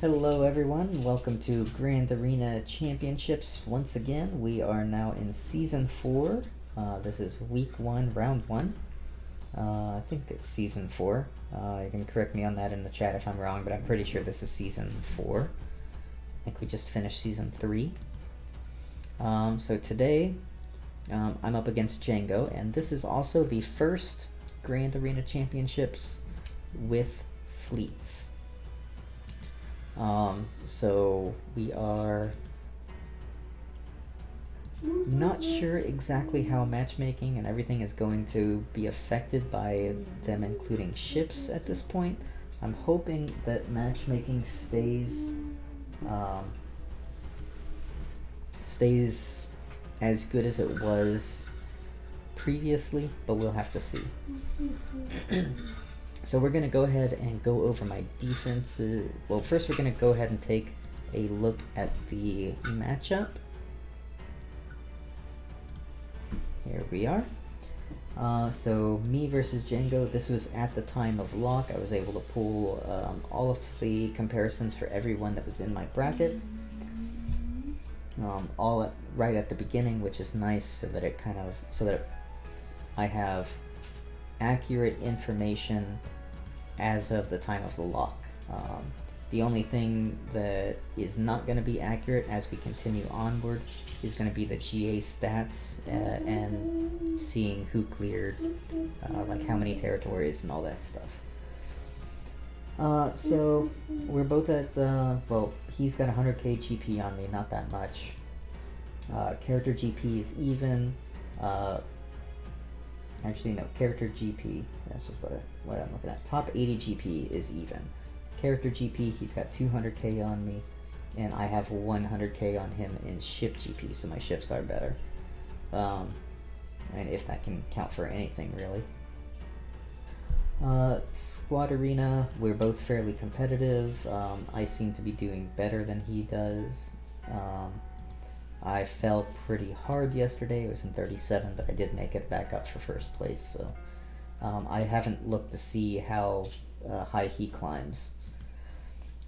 Hello everyone, welcome to Grand Arena Championships once again. We are now in Season 4. This is Week 1, Round 1. I think it's Season 4. You can correct me on that in the chat if I'm wrong, but I'm pretty sure this is Season 4. I think we just finished Season 3. So today, I'm up against Django, and this is also the first Grand Arena Championships with fleets. So we are not sure exactly how matchmaking and everything is going to be affected by them including ships at this point. I'm hoping that matchmaking stays as good as it was previously, but we'll have to see. So we're going to go ahead and go over my defenses. Well, first we're going to go ahead and take a look at the matchup. Here we are. So me versus Django, this was at the time of lock. I was able to pull all of the comparisons for everyone that was in my bracket. Right at the beginning, which is nice, so that I have accurate information as of the time of the lock. The only thing that is not going to be accurate as we continue onward is going to be the GA stats and seeing who cleared, like how many territories and all that stuff. So we're both at, well, he's got 100k GP on me, not that much. Character GP is even. Actually, no, character GP, this is what I'm looking at. Top 80 GP is even. Character GP, he's got 200k on me, and I have 100k on him in ship GP, so my ships are better. I mean, if that can count for anything, really. Squad Arena, we're both fairly competitive. I seem to be doing better than he does. I fell pretty hard yesterday. It was in 37, but I did make it back up for first place, so I haven't looked to see how high he climbs.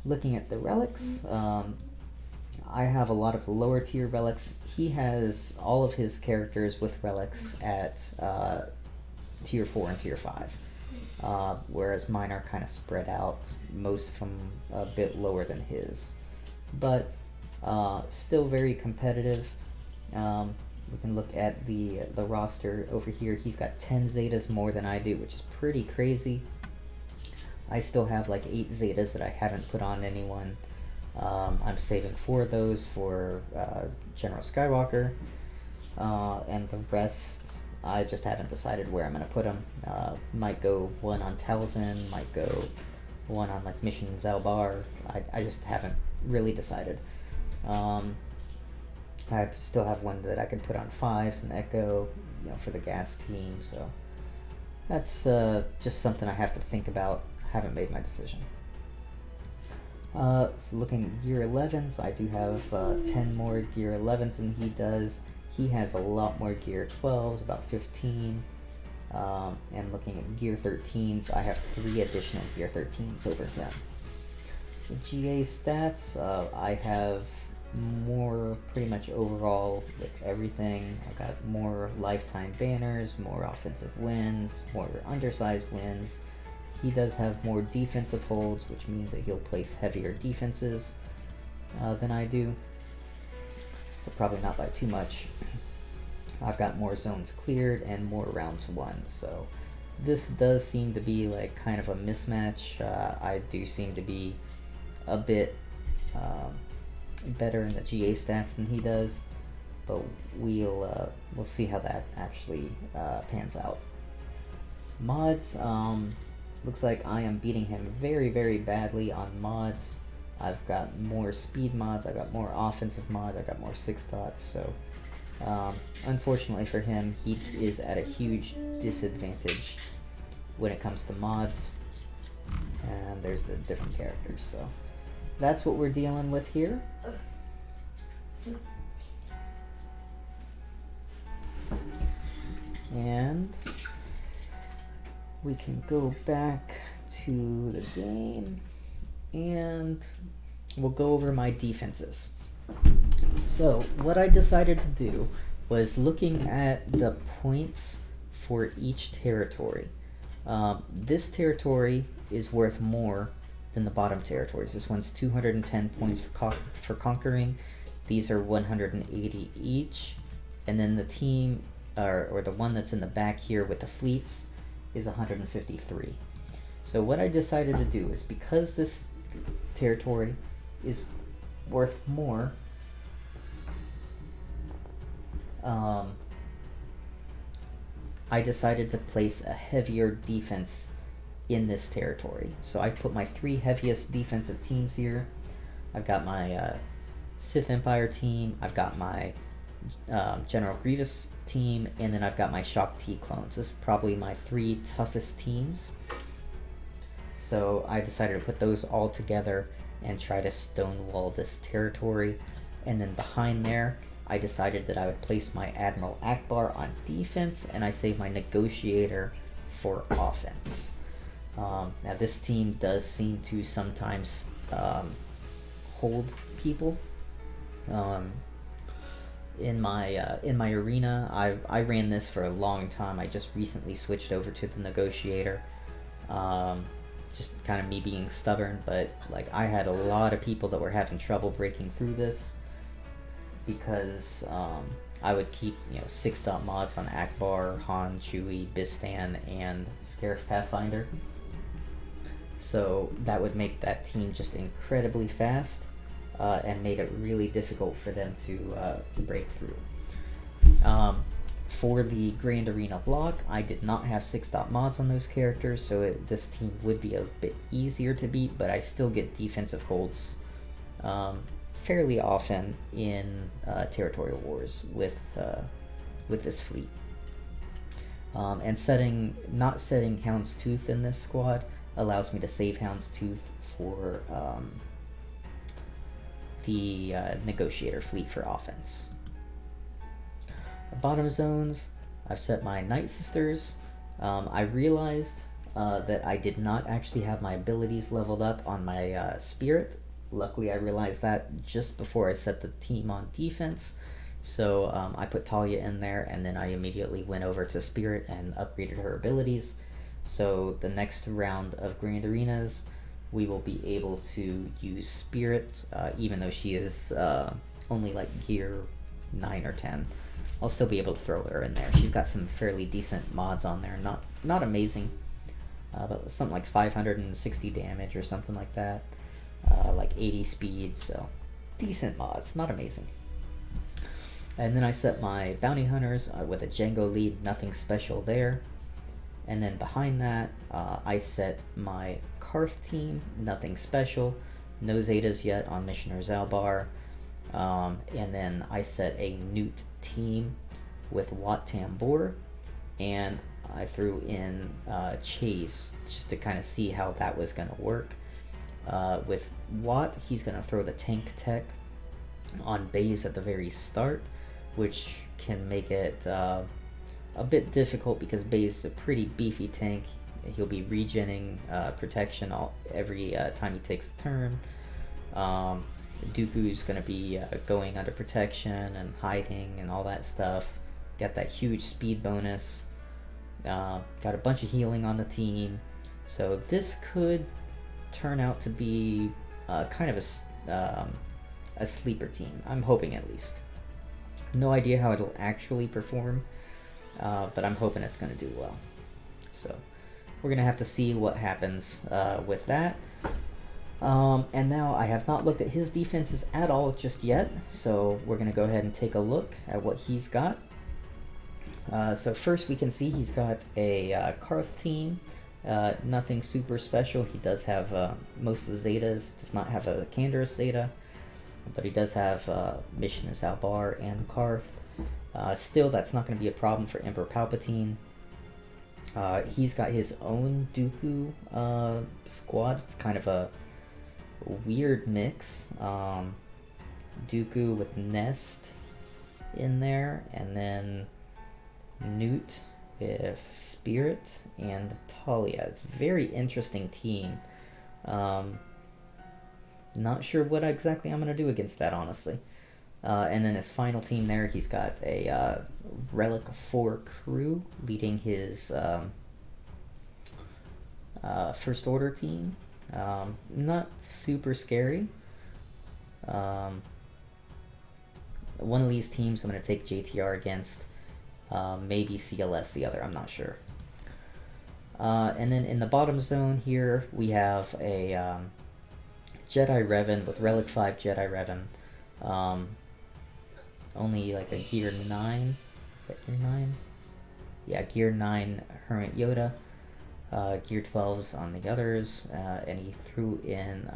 Looking at the relics, I have a lot of lower tier relics. He has all of his characters with relics at tier 4 and tier 5, whereas mine are kind of spread out, most of them a bit lower than his. But still very competitive. We can look at the roster over here. He's got 10 Zetas more than I do, which is pretty crazy. I still have like 8 Zetas that I haven't put on anyone. I'm saving 4 of those for General Skywalker, and the rest I just haven't decided where I'm going to put them. Might go one on Talzin, might go one on like Mission Zalbar. I just haven't really decided. I still have one that I can put on 5s and Echo, for the gas team, so that's just something I have to think about. I haven't made my decision. So looking at Gear 11s, I do have 10 more Gear 11s than he does. He has a lot more Gear 12s, about 15. And looking at Gear 13s, I have 3 additional Gear 13s over him. The GA stats, I have more pretty much overall with everything. I got more lifetime banners, more offensive wins, more undersized wins. He does have more defensive holds, which means that he'll place heavier defenses than I do, but probably not by too much. I've got more zones cleared and more rounds won, so this does seem to be like kind of a mismatch. I do seem to be a bit better in the GA stats than he does, but we'll see how that actually pans out. Mods, looks like I am beating him very, very badly on mods. I've got more speed mods, I've got more offensive mods, I've got more 6 dots, so unfortunately for him, he is at a huge disadvantage when it comes to mods, and there's the different characters, so that's what we're dealing with here. And we can go back to the game, and we'll go over my defenses. So what I decided to do was looking at the points for each territory. This territory is worth more than the bottom territories. This one's 210 points for conquering. These are 180 each. And then the team, or the one that's in the back here with the fleets, is 153. So what I decided to do is, because this territory is worth more, I decided to place a heavier defense in this territory. So I put my 3 heaviest defensive teams here. I've got my Sith Empire team, I've got my General Grievous team, and then I've got my Shock T clones. This is probably my 3 toughest teams. So I decided to put those all together and try to stonewall this territory. And then behind there, I decided that I would place my Admiral Ackbar on defense, and I saved my Negotiator for offense. Now this team does seem to sometimes hold people. In my arena, I ran this for a long time. I just recently switched over to the Negotiator. Just kind of me being stubborn, but like I had a lot of people that were having trouble breaking through this, because I would keep 6-dot mods on Ackbar, Han, Chewie, Bistan, and Scarif Pathfinder. So that would make that team just incredibly fast, and made it really difficult for them to break through. For the Grand Arena block, I did not have 6-dot mods on those characters, so this team would be a bit easier to beat, but I still get defensive holds fairly often in territorial wars with this fleet. And not setting Houndstooth in this squad allows me to save Houndstooth for the Negotiator fleet for offense. Bottom zones, I've set my Night Sisters. I realized that I did not actually have my abilities leveled up on my Spirit. Luckily, I realized that just before I set the team on defense. So I put Talia in there, and then I immediately went over to Spirit and upgraded her abilities. So the next round of Grand Arenas, we will be able to use Spirit, even though she is only like gear 9 or 10. I'll still be able to throw her in there. She's got some fairly decent mods on there. Not amazing, but something like 560 damage or something like that. Like 80 speed, so decent mods, not amazing. And then I set my Bounty Hunters with a Django lead, nothing special there. And then behind that, I set my Carth team, nothing special. No Zetas yet on Missioner Zalbar. And then I set a Newt team with Wat Tambor, and I threw in Chase just to kind of see how that was going to work. With Wat, he's going to throw the tank tech on Baze at the very start, which can make it a bit difficult because Baze is a pretty beefy tank. He'll be regenning protection every time he takes a turn. Dooku's going to be going under protection and hiding and all that stuff. Got that huge speed bonus. Got a bunch of healing on the team. So this could turn out to be kind of a sleeper team. I'm hoping, at least. No idea how it'll actually perform, but I'm hoping it's going to do well. So we're going to have to see what happens with that. And now I have not looked at his defenses at all just yet, so we're going to go ahead and take a look at what he's got. So first we can see he's got a Carth team. Nothing super special. He does have most of the Zetas, does not have a Canderous Zeta, but he does have Mission as Zalbar and Carth. Still, that's not going to be a problem for Emperor Palpatine. He's got his own Dooku squad. It's kind of a weird mix. Dooku with Nest in there, and then Newt with Spirit and Talia. It's a very interesting team. Not sure what exactly I'm going to do against that, honestly. And then his final team there, he's got a Relic 4 crew leading his First Order team. Not super scary. One of these teams I'm going to take JTR against. Maybe CLS the other, I'm not sure. And then in the bottom zone here, we have a Jedi Revan with Relic 5 Jedi Revan. Only like a Gear 9. Is that Gear 9? Yeah, Gear 9 Hermit Yoda. Gear 12s on the others. And he threw in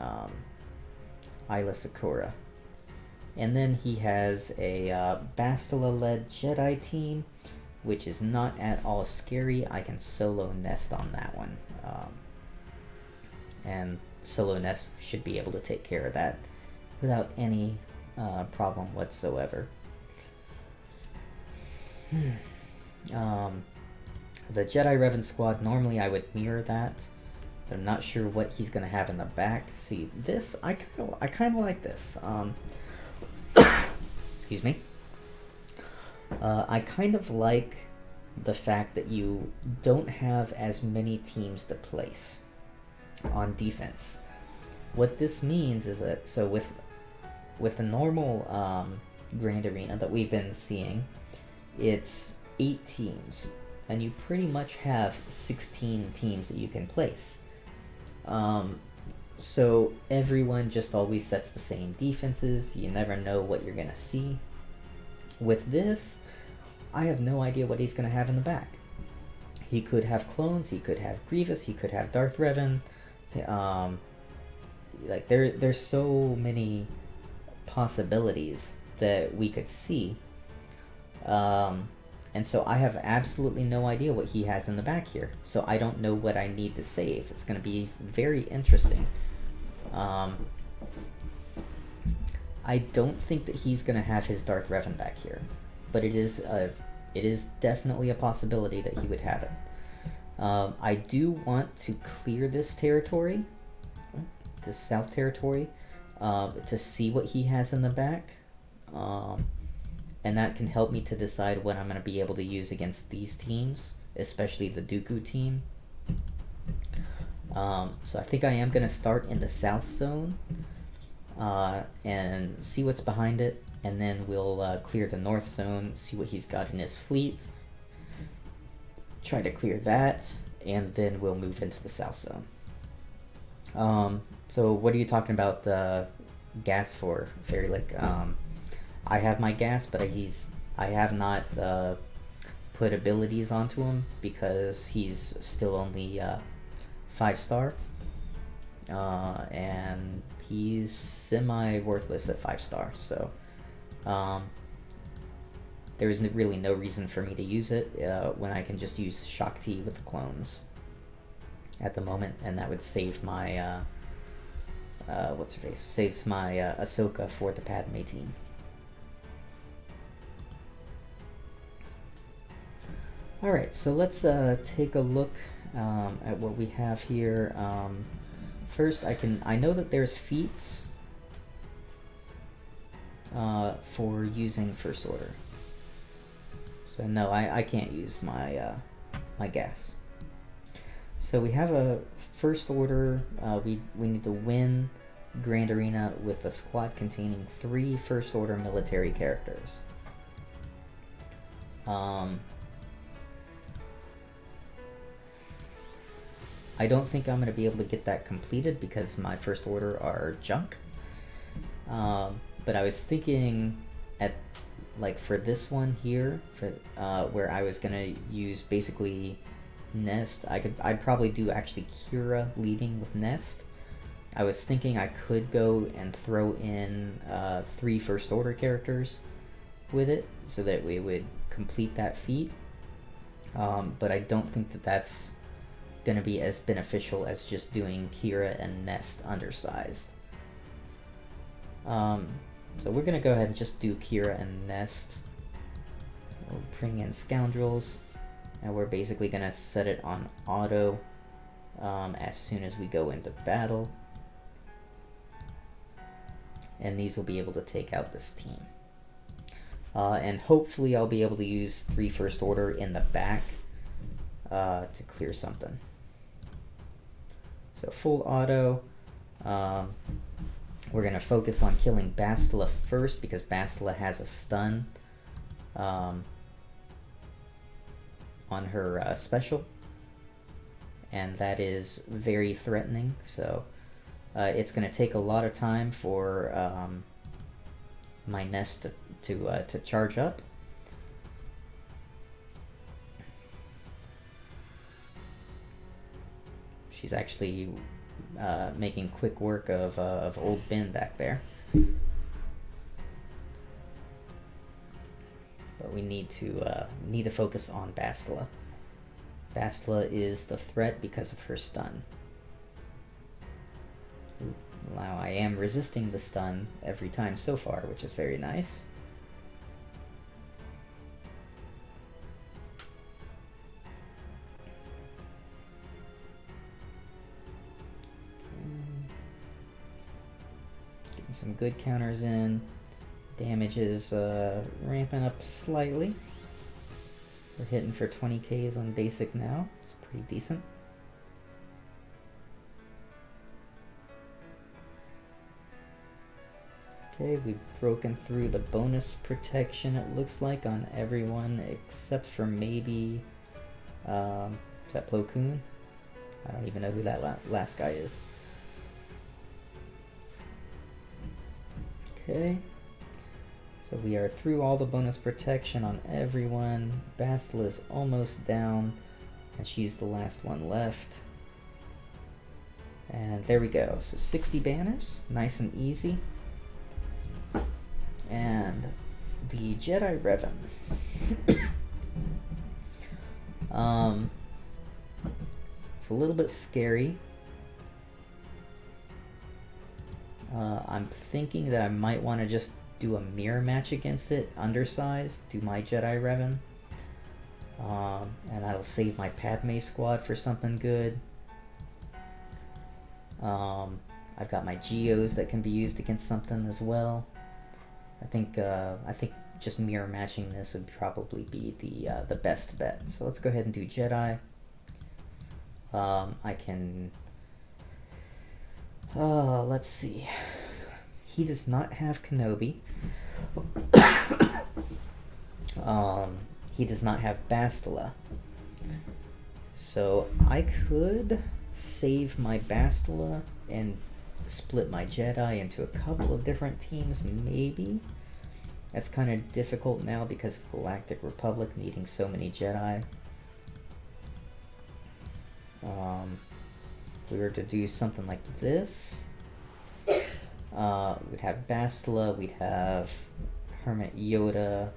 Isla Sakura. And then he has a Bastila-led Jedi team, which is not at all scary. I can solo nest on that one. And solo nest should be able to take care of that without any problem whatsoever. The Jedi Revan squad, normally I would mirror that. But I'm not sure what he's going to have in the back. See, this, I kind of like this. Excuse me. I kind of like the fact that you don't have as many teams to place on defense. What this means is that, so with the normal Grand Arena that we've been seeing, it's 8 teams, and you pretty much have 16 teams that you can place. So everyone just always sets the same defenses. You never know what you're gonna see. With this, I have no idea what he's gonna have in the back. He could have clones, he could have Grievous, he could have Darth Revan. Like there's so many possibilities that we could see. And so I have absolutely no idea what he has in the back here. So I don't know what I need to save. It's going to be very interesting. I don't think that he's going to have his Darth Revan back here. But it is definitely a possibility that he would have it. I do want to clear this territory, this South Territory, to see what he has in the back. And that can help me to decide what I'm going to be able to use against these teams, especially the Dooku team. So I think I am going to start in the South Zone and see what's behind it, and then we'll clear the North Zone, see what he's got in his fleet, try to clear that, and then we'll move into the South Zone. So what are you talking about gas for, Fairy Lake? I have my gas, but I have not put abilities onto him because he's still only 5-star, and he's semi-worthless at 5-star, so there's really no reason for me to use it when I can just use Shaak Ti with the clones at the moment, and that would save my saves my Ahsoka for the Padme team. Alright, so let's take a look at what we have here. First, I know that there's feats for using First Order. So no, I can't use my my gas. So we have a First Order. We need to win Grand Arena with a squad containing 3 First Order military characters. I don't think I'm going to be able to get that completed because my First Order are junk. But I was thinking for this one here, for where I was going to use basically Nest, I'd probably do actually Qira leading with Nest. I was thinking I could go and throw in 3 First Order characters with it so that we would complete that feat. But I don't think that that's going to be as beneficial as just doing Qira and Nest undersized. So we're going to go ahead and just do Qira and Nest. We'll bring in Scoundrels, and we're basically going to set it on auto as soon as we go into battle. and these will be able to take out this team. And hopefully I'll be able to use 3 First Order in the back to clear something. So full auto. We're going to focus on killing Bastila first because Bastila has a stun on her special, and that is very threatening. So it's going to take a lot of time for my nest to charge up. She's actually making quick work of old Ben back there. But we need to focus on Bastila. Bastila is the threat because of her stun. Now I am resisting the stun every time so far, which is very nice. Getting some good counters in. Damage is ramping up slightly. We're hitting for 20Ks on basic now. It's pretty decent. Okay, we've broken through the bonus protection, it looks like, on everyone except for maybe, is that Plo Koon? I don't even know who that last guy is. Okay, so we are through all the bonus protection on everyone. Bastila's almost down, and she's the last one left. And there we go, so 60 banners, nice and easy. And the Jedi Revan. It's a little bit scary. I'm thinking that I might want to just do a mirror match against it, undersized, do my Jedi Revan. And that'll save my Padme squad for something good. I've got my Geos that can be used against something as well. I think just mirror matching this would probably be the best bet. So let's go ahead and do Jedi. I can. Let's see. He does not have Kenobi. He does not have Bastila. So I could save my Bastila and split my Jedi into a couple of different teams, maybe. That's kind of difficult now because of Galactic Republic needing so many Jedi. If we were to do something like this, we'd have Bastila, we'd have Hermit Yoda,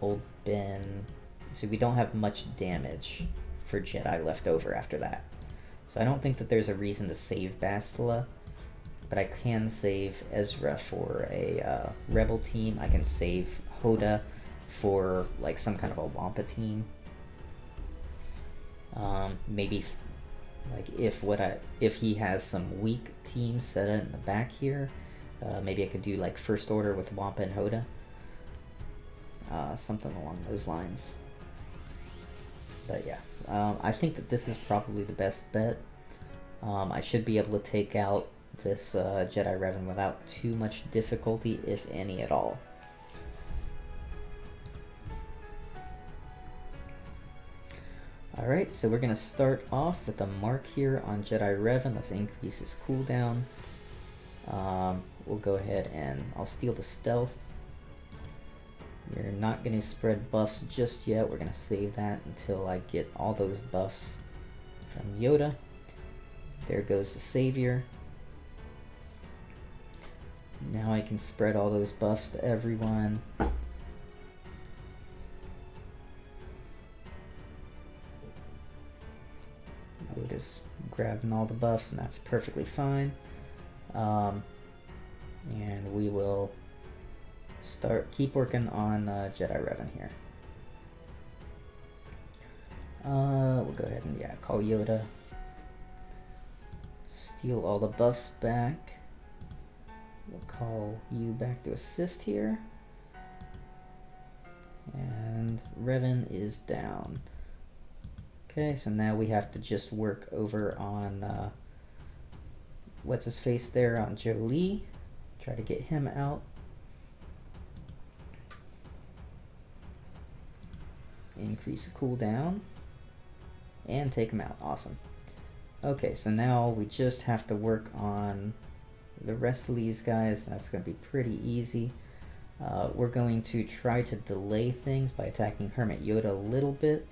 Old Ben. So we don't have much damage for Jedi left over after that. So I don't think that there's a reason to save Bastila. But I can save Ezra for a Rebel team. I can save Hoda for like some kind of a Wampa team. Maybe like if he has some weak teams set in the back here, maybe I could do like First Order with Wampa and Hoda. Something along those lines. But yeah, I think that this is probably the best bet. I should be able to take out this Jedi Revan without too much difficulty, if any at all. Alright, so we're going to start off with a mark here on Jedi Revan. Let's increase his cooldown. We'll go ahead and I'll steal the stealth. We're not going to spread buffs just yet. We're going to save that until I get all those buffs from Yoda. There goes the Savior. Now I can spread all those buffs to everyone. Yoda's grabbing all the buffs, and that's perfectly fine. And we will keep working on Jedi Revan here. We'll go ahead and call Yoda. Steal all the buffs back. We'll call you back to assist here. And Revan is down. Okay, so now we have to just work over on what's his face there on Jolie. Try to get him out. Increase the cooldown. And take him out. Awesome. Okay, so now we just have to work on the rest of these guys. That's going to be pretty easy. We're going to try to delay things by attacking Hermit Yoda a little bit.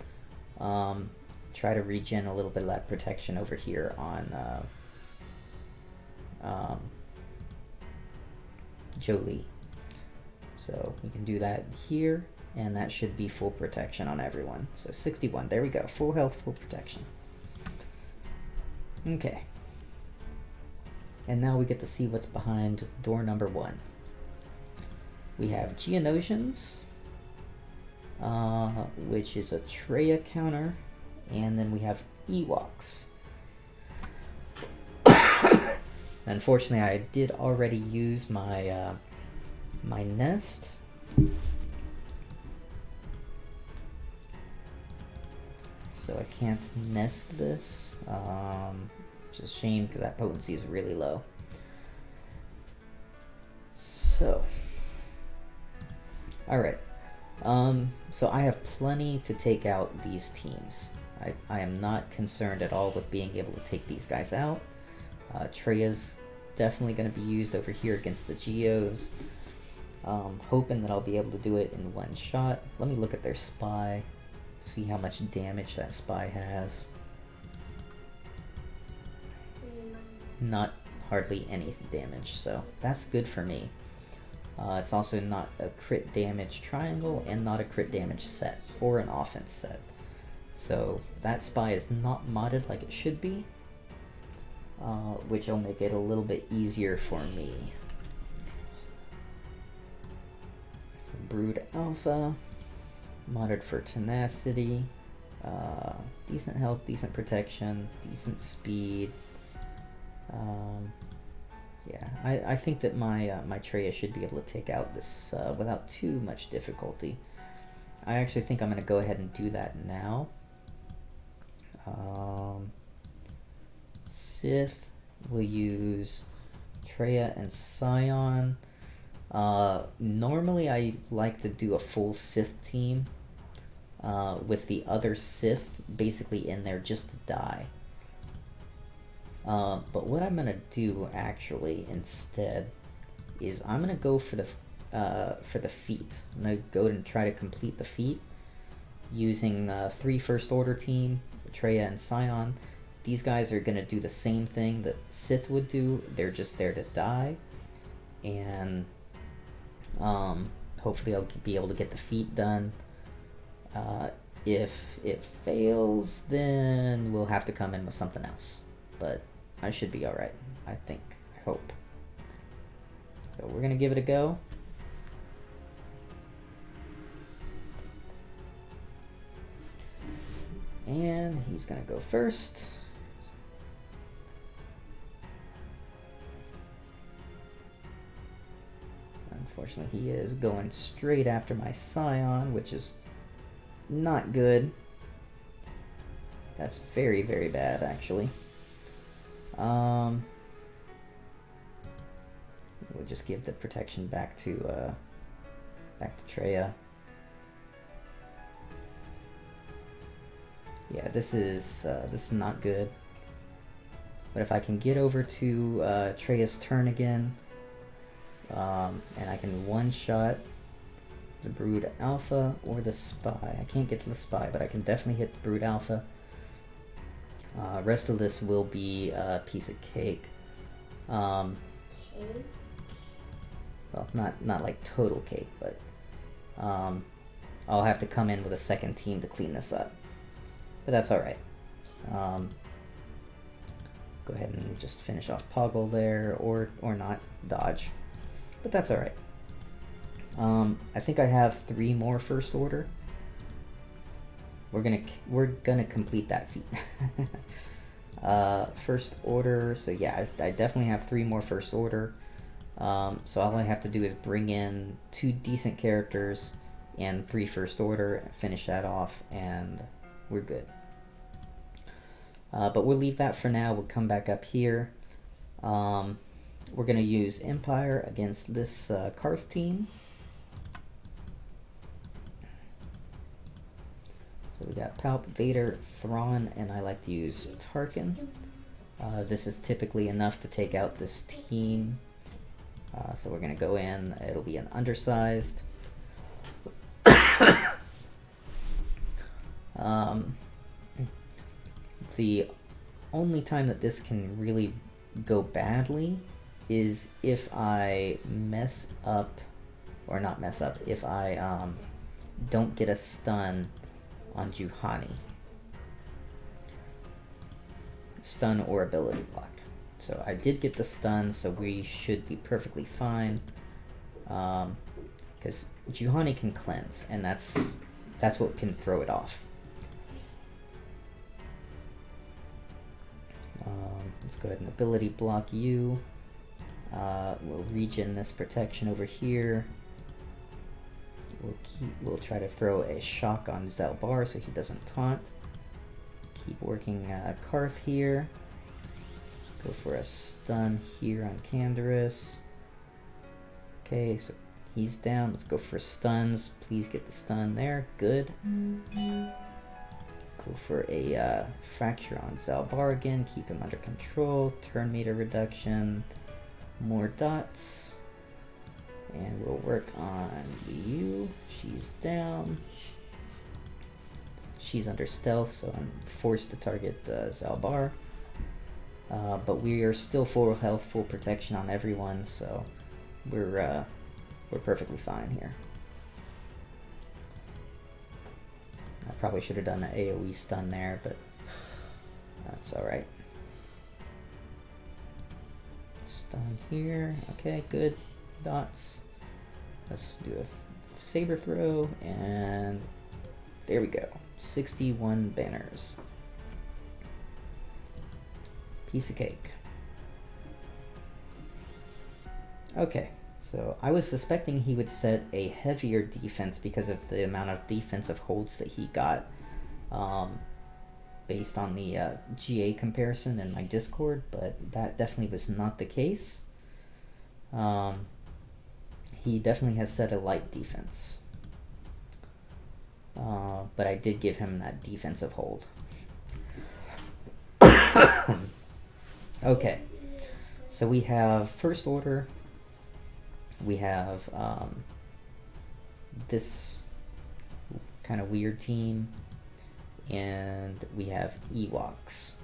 Try to regen a little bit of that protection over here on Jolie. So we can do that here, and that should be full protection on everyone. So 61, there we go, full health, full protection. Okay. And now we get to see what's behind door number 1. We have Geonosians, which is a Traya counter, and then we have Ewoks. Unfortunately, I did already use my my nest. So I can't nest this, which is a shame because that potency is really low. So, alright. So I have plenty to take out these teams. I am not concerned at all with being able to take these guys out. Traya's definitely going to be used over here against the Geos. Hoping that I'll be able to do it in one shot. Let me look at their spy, see how much damage that spy has. Not hardly any damage, so that's good for me. It's also not a crit damage triangle and not a crit damage set or an offense set. So that spy is not modded like it should be, which will make it a little bit easier for me. Brood Alpha, modded for tenacity, decent health, decent protection, decent speed. Yeah, I think that my my Traya should be able to take out this without too much difficulty. I actually think I'm going to go ahead and do that now. Sith will use Traya and Scion. Normally I like to do a full Sith team with the other Sith basically in there just to die. But what I'm gonna do actually instead is I'm gonna go for the feat. I'm gonna go and try to complete the feat using 3 First Order team, Traya and Scion. These guys are gonna do the same thing that Sith would do. They're just there to die, and hopefully I'll be able to get the feat done. If it fails, then we'll have to come in with something else. But I should be alright, I think. I hope. So we're gonna give it a go. And he's gonna go first. Unfortunately, he is going straight after my Scion, which is not good. That's very, very bad, actually. We'll just give the protection back to Traya. Yeah, this is not good. But if I can get over to Traya's turn again, and I can one-shot the Brood Alpha or the Spy. I can't get to the Spy, but I can definitely hit the Brood Alpha. Rest of this will be a piece of cake. Well, not like total cake, but I'll have to come in with a second team to clean this up. But that's alright. Go ahead and just finish off Poggle there, or not, dodge. But that's alright. I think I have 3 more First Order. We're gonna complete that feat. First Order, so yeah, I definitely have 3 more First Order. So all I have to do is bring in 2 decent characters and 3 First Order, finish that off, and we're good. But we'll leave that for now. We'll come back up here. We're going to use Empire against this Carth team. So we got Palp, Vader, Thrawn, and I like to use Tarkin. This is typically enough to take out this team. So we're going to go in. It'll be an undersized. The only time that this can really go badly is if I mess up, or not mess up, if I don't get a stun on Juhani. Stun or ability block. So I did get the stun, so we should be perfectly fine. Because Juhani can cleanse, and that's what can throw it off. Let's go ahead and ability block you. We'll regen this protection over here. We'll try to throw a shock on Zalbar so he doesn't taunt. Keep working Carth here. Let's go for a stun here on Canderous. Okay, so he's down. Let's go for stuns. Please get the stun there. Good. Go for a fracture on Zalbar again. Keep him under control. Turn meter reduction. More dots. And we'll work on you. She's down. She's under stealth, so I'm forced to target Zalbar. But we are still full health, full protection on everyone, so we're perfectly fine here. I probably should have done an AoE stun there, but that's alright. Stun here. Okay, good. Dots. Let's do a saber throw, and there we go. 61 banners. Piece of cake. Okay, so I was suspecting he would set a heavier defense because of the amount of defensive holds that he got, based on the GA comparison in my Discord, but that definitely was not the case. He definitely has set a light defense. But I did give him that defensive hold. Okay, so we have First Order. We have this kind of weird team, and we have Ewoks.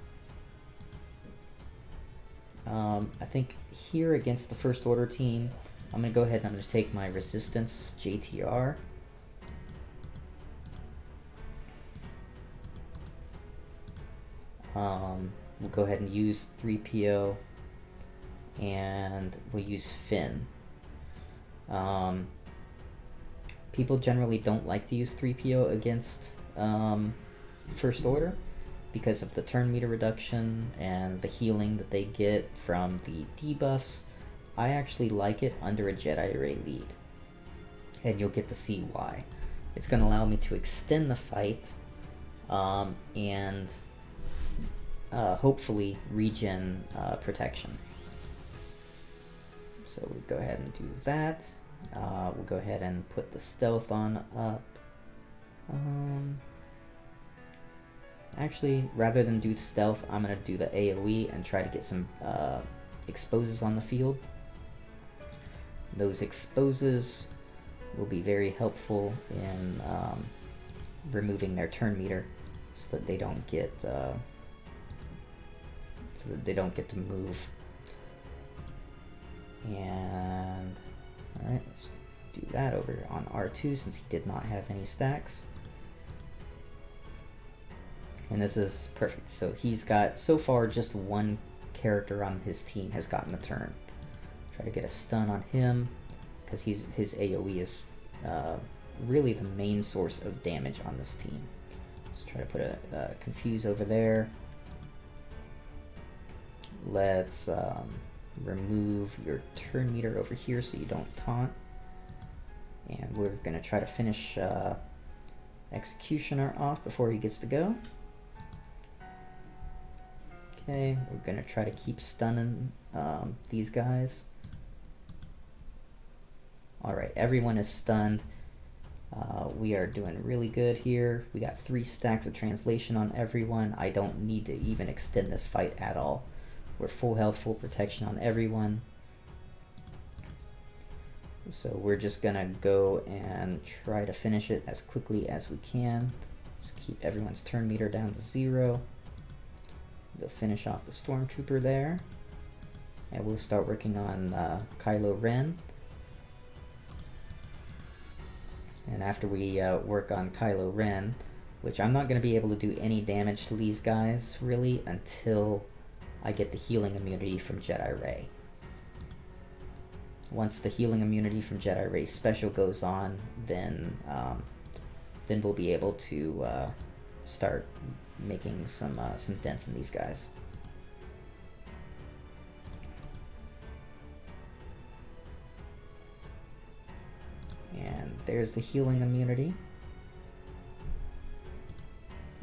I think here against the First Order team, I'm going to go ahead and I'm going to take my Resistance JTR. We'll go ahead and use 3PO, and we'll use Finn. People generally don't like to use 3PO against First Order because of the turn meter reduction and the healing that they get from the debuffs. I actually like it under a Jedi Array lead, and you'll get to see why. It's going to allow me to extend the fight, and hopefully regen protection. So we'll go ahead and do that. We'll go ahead and put the stealth on up. Actually, rather than do stealth, I'm going to do the AoE and try to get some exposes on the field. Those exposes will be very helpful in removing their turn meter, so that they don't get to move. And alright, let's do that over on R2 since he did not have any stacks. And this is perfect. So he's got, so far, just one character on his team has gotten a turn. Try to get a stun on him, because his AoE is really the main source of damage on this team. Let's try to put a confuse over there. Let's remove your turn meter over here so you don't taunt. And we're going to try to finish Executioner off before he gets to go. Okay, we're going to try to keep stunning these guys. Alright, everyone is stunned. We are doing really good here. We got 3 stacks of translation on everyone. I don't need to even extend this fight at all. We're full health, full protection on everyone. So we're just gonna go and try to finish it as quickly as we can. Just keep everyone's turn meter down to 0. We'll finish off the Stormtrooper there. And we'll start working on Kylo Ren. And after we work on Kylo Ren, which I'm not going to be able to do any damage to these guys, really, until I get the healing immunity from Jedi Ray. Once the healing immunity from Jedi Ray special goes on, then we'll be able to start making some dents in these guys. And there's the healing immunity.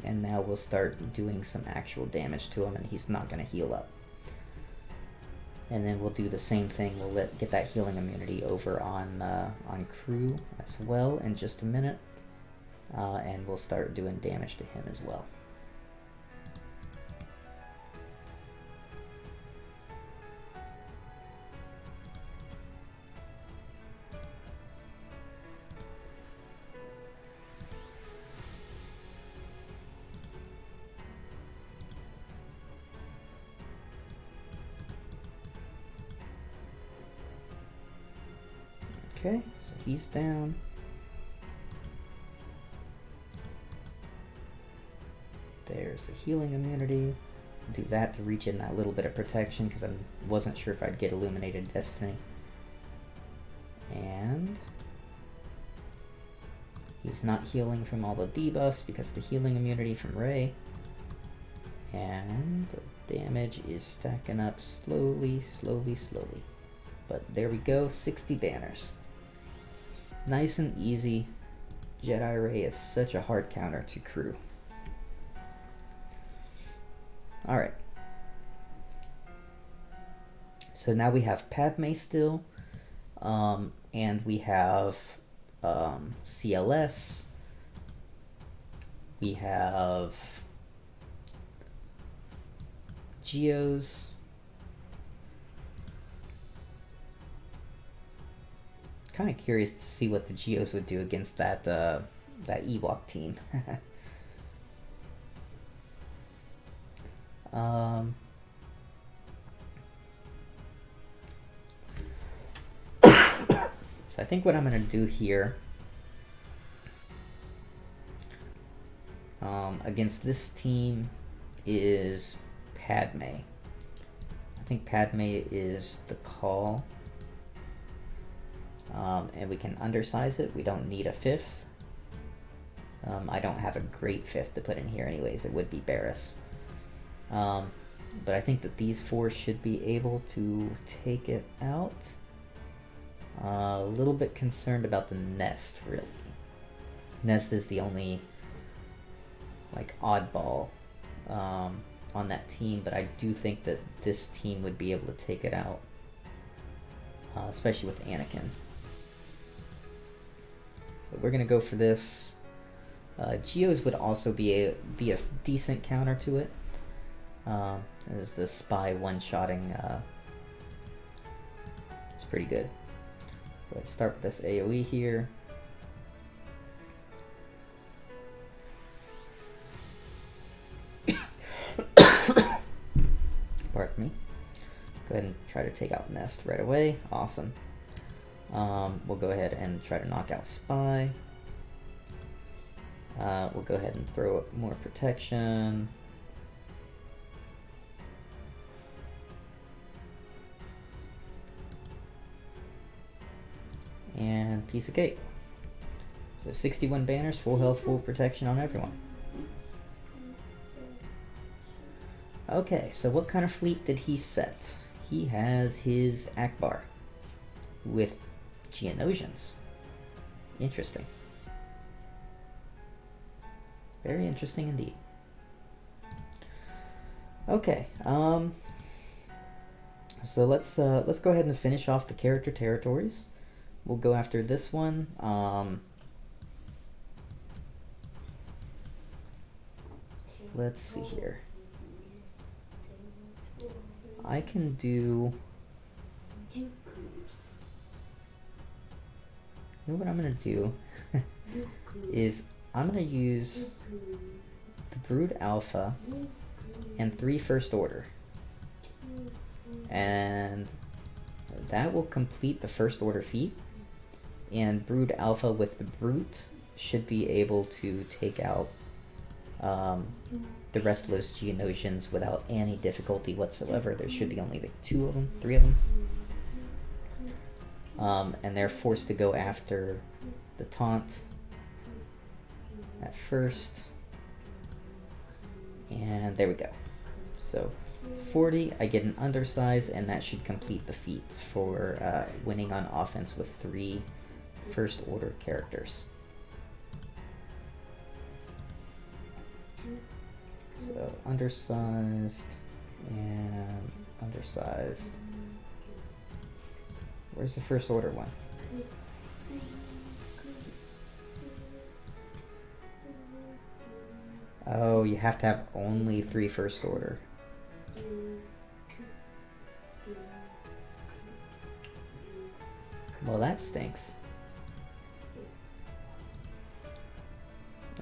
And now we'll start doing some actual damage to him, and he's not going to heal up. And then we'll do the same thing. We'll get that healing immunity over on Crew as well in just a minute. And we'll start doing damage to him as well. Okay, so he's down. There's the healing immunity. Do that to reach in that little bit of protection because I wasn't sure if I'd get Illuminated Destiny. And he's not healing from all the debuffs because of the healing immunity from Rey. And the damage is stacking up slowly, slowly, slowly. But there we go, 60 banners. Nice and easy. Jedi Ray is such a hard counter to Crew. Alright. So now we have Padme still. And we have CLS. We have Geos. Kind of curious to see what the Geos would do against that Ewok team. So I think what I'm going to do here against this team is Padme. I think Padme is the call. And we can undersize it. We don't need a 5th. I don't have a great 5th to put in here anyways. It would be Barriss. But I think that these 4 should be able to take it out. A little bit concerned about the Nest, really. Nest is the only like oddball on that team, but I do think that this team would be able to take it out, especially with Anakin. So we're gonna go for this. Geos would also be a decent counter to it. As the spy one-shotting, it's pretty good. Let's start with this AoE here. Pardon me. Go ahead and try to take out Nest right away. Awesome. We'll go ahead and try to knock out Spy. We'll go ahead and throw up more protection. And piece of cake. So 61 banners, full health, full protection on everyone. Okay, so what kind of fleet did he set? he has his Ackbar with Geonosians. Interesting. Very interesting indeed. Okay, so let's go ahead and finish off the character territories. We'll go after this one. Let's see here. I can do... You know what I'm gonna do is I'm gonna use the Brood Alpha and 3 First Order, and that will complete the First Order feat, and Brood Alpha with the Brute should be able to take out the rest of those Geonosians without any difficulty whatsoever. There should be only like 2 of them, 3 of them. And they're forced to go after the taunt at first. And there we go. So 40, I get an undersize, and that should complete the feat for winning on offense with 3 First Order characters. So undersized and undersized. Where's the First Order one? Oh, you have to have only 3 First Order. Well, that stinks.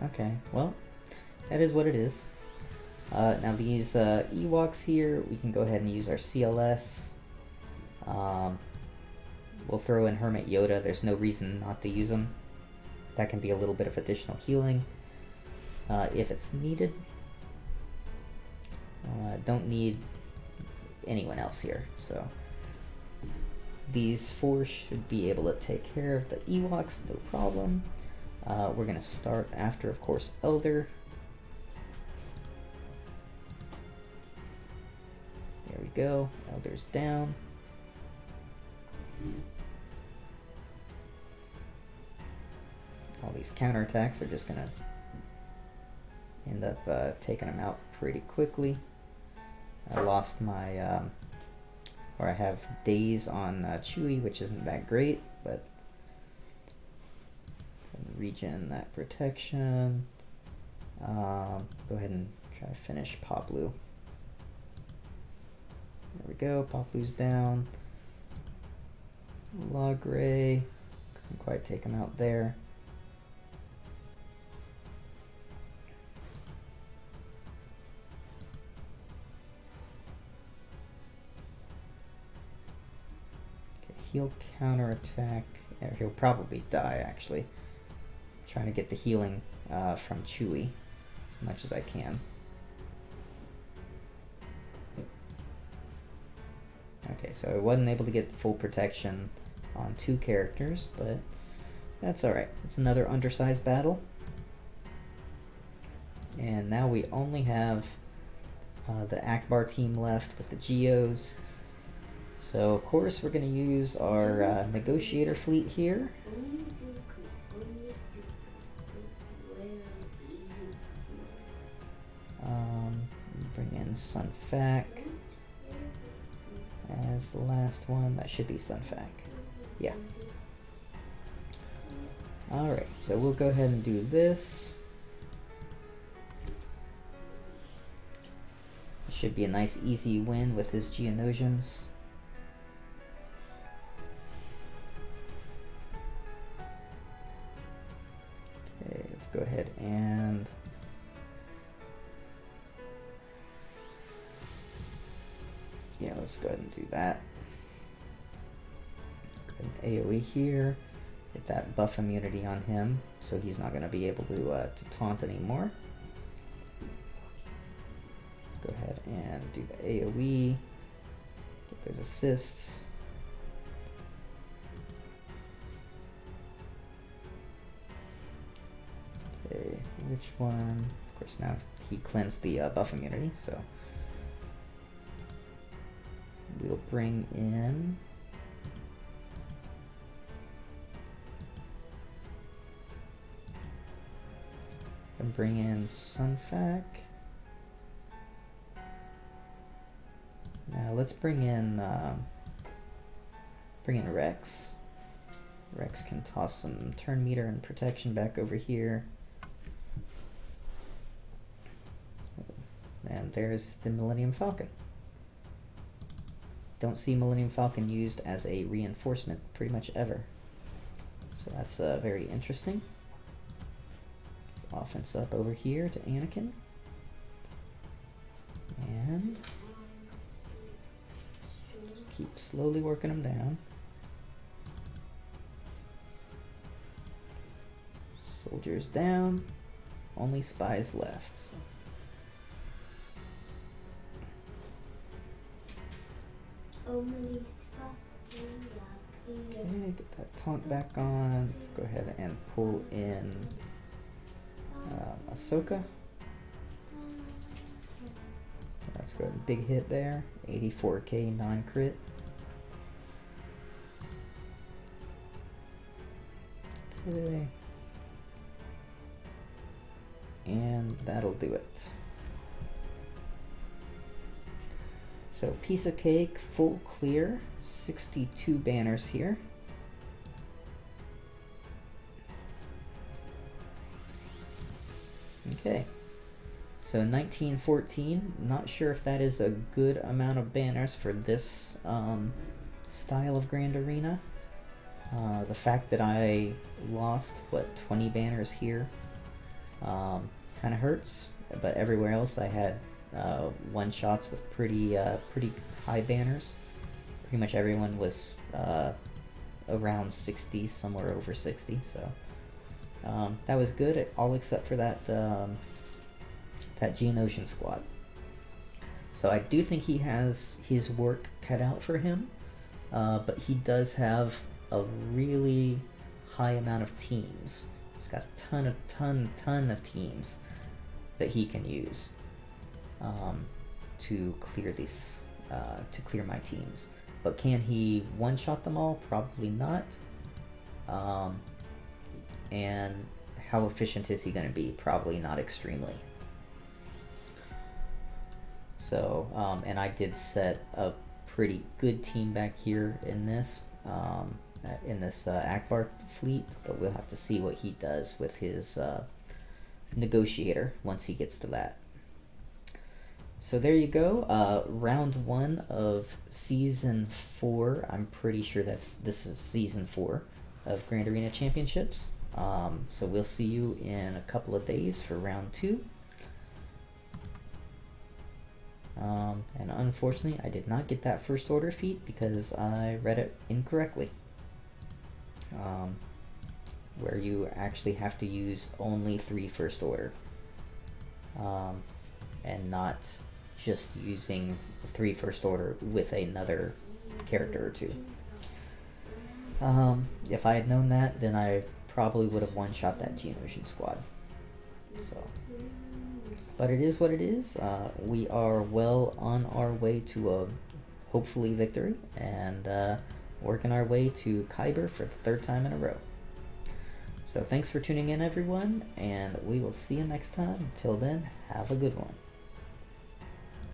Okay, well, that is what it is. Now these Ewoks here, we can go ahead and use our CLS. We'll throw in Hermit Yoda. There's no reason not to use them. That can be a little bit of additional healing if it's needed. Don't need anyone else here, so these 4 should be able to take care of the Ewoks, no problem. We're going to start after, of course, Elder. There we go. Elder's down. All these counterattacks are just going to end up taking them out pretty quickly. I lost my, or I have days on Chewie, which isn't that great, but regen that protection. Go ahead and try to finish Poplu. There we go, Poplu's down. Logray, couldn't quite take him out there. Okay, he'll counterattack. Yeah, he'll probably die actually. Trying to get the healing from Chewie as much as I can. Okay, so I wasn't able to get full protection on 2 characters, but that's alright. It's another undersized battle. And now we only have the Ackbar team left with the Geos. So of course we're going to use our Negotiator fleet here. Bring in Sun Fac as the last one. That should be Sun Fac. Yeah. Alright, so we'll go ahead and do this. It should be a nice easy win with his Geonosians. Okay, let's go ahead and yeah, let's go ahead and do that. An AoE here, get that buff immunity on him, so he's not going to be able to taunt anymore. Go ahead and do the AoE, get those assists. Okay, which one? Of course, now he cleansed the buff immunity, so we'll bring in Sunfac. Now let's bring in Rex. Rex can toss some turn meter and protection back over here. And there's the Millennium Falcon. Don't see Millennium Falcon used as a reinforcement pretty much ever. So that's very interesting. Offense up over here to Anakin. And just keep slowly working them down. Soldiers down. Only spies left. So. Okay, get that taunt back on. Let's go ahead and pull in Ahsoka. Let's go ahead and big hit there. 84k non-crit. Okay. And that'll do it. So piece of cake, full clear, 62 banners here. Okay, so 1914, not sure if that is a good amount of banners for this style of Grand Arena. The fact that I lost, 20 banners here kind of hurts, but everywhere else I had one-shots with pretty high banners. Pretty much everyone was around 60, somewhere over 60, so that was good, all except for that Geonosian squad. So I do think he has his work cut out for him, but he does have a really high amount of teams. He's got a ton of teams that he can use to clear these, to clear my teams. But can he one-shot them all? Probably not. And how efficient is he going to be? Probably not extremely. So, and I did set a pretty good team back here in this Ackbar fleet, but we'll have to see what he does with his Negotiator once he gets to that. So there you go, round 1 of season 4. I'm pretty sure this is season 4 of Grand Arena Championships. So we'll see you in a couple of days for round 2. And unfortunately, I did not get that first order feat because I read it incorrectly. Where you actually have to use only 3 first order. And not just using 3 first order with another character or 2. If I had known that, then I probably would have one-shot that Geonosian squad. So, but it is what it is. We are well on our way to a hopefully victory, and working our way to Kyber for the 3rd time in a row. So thanks for tuning in, everyone, and we will see you next time. Until then, have a good one.